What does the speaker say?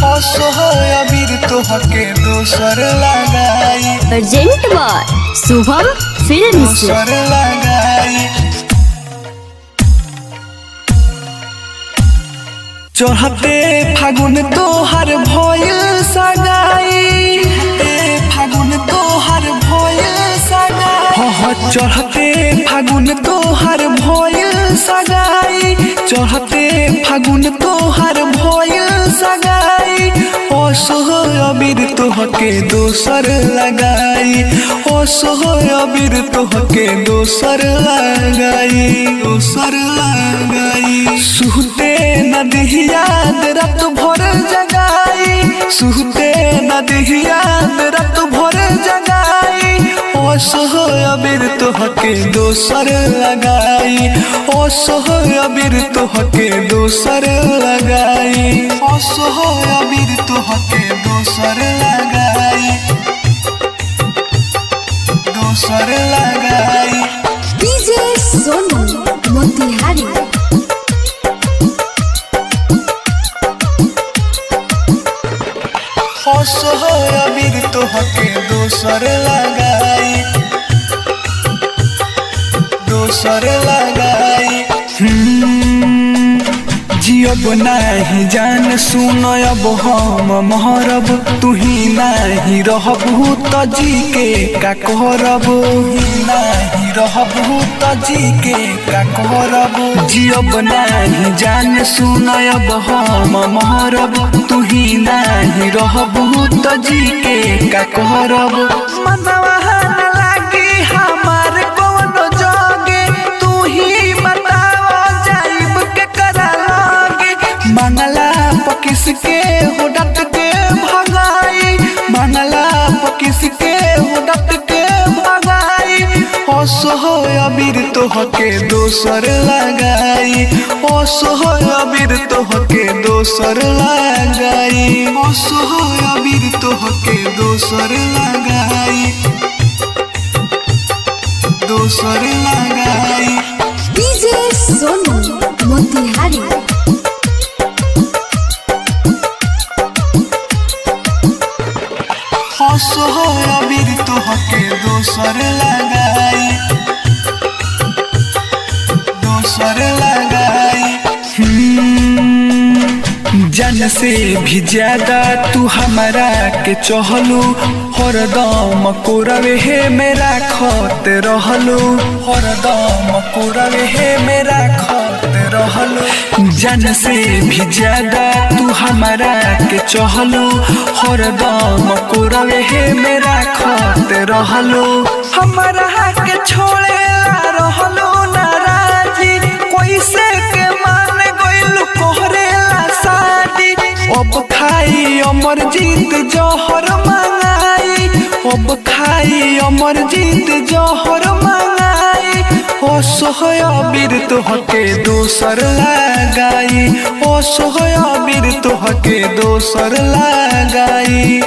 अबीर तोहके दोसर लगाई। Present by Shubham films. दोसर लगाई। चढ़ते फागुन तोहर भइल सगाई। फागुन तोहर भइल सगाई। चढ़ते फागुन तोहर भइल सगाई। चढ़ते फागुन तोहर भइल सगाई। अबीर तोहके दोसर लगाई। अबीर तोहके दोसर लगाई। दोसर लगाई। सुहते नदी याद रात भर जगाई। सुहते नदी याद रात भर जगाई। अबीर तोहके दोसर लगाई। अबीर तोहके दोसर लगाई। अबीर तोहके दोसर लगाई। दोसर लगाई। डीजे सोनू मोतिहारी। अबीर तोहके दोसर लगाई। दोसर लगाई। जियब नाही जान सुन अब हम महरब। तुही नाही रहबू त जी के का करब। नाही रहबू त जी के का करब। जियब नाही जान सुन अब हम महरब। तुही नाही रहबू त जी के का करब। मनवा न लागी हमार कोनो जगे। तू ही बताव जाइब के करा लागे। मंगला पकिस के हो डट के भगाई। मंगला पकिस के हो डट के भगाई। अबीर तोहके दोसर लगाई। अबीर तोहके दोसर लगाई। अबीर तोहके दोसर लगाई। दोसर लगाई। डीजे सोनू मोतिहारी। अबीर तोहके दोसर लगाई। दोसर लगाई। जान से भी ज्यादा तू हमारा के चहलू। हरदम कोरवे हे मेरा खत रहलू। हरदम कोरवे हे मेरा खत रहलू। जान से भी ज्यादा तू हमारा के चहलू। हरदम कोरवे हे मेरा खत रहलू। हमारा के छोड़े रहलू नाराजी। कैसे के मान गइलू कोहरेला शादी। अब खाई अमरजीत जहर मंगाई। अब खाई अमरजीत जहर मंगाई। अबीर तोहके दोसर लगाई। अबीर तोहके दोसर लगाई।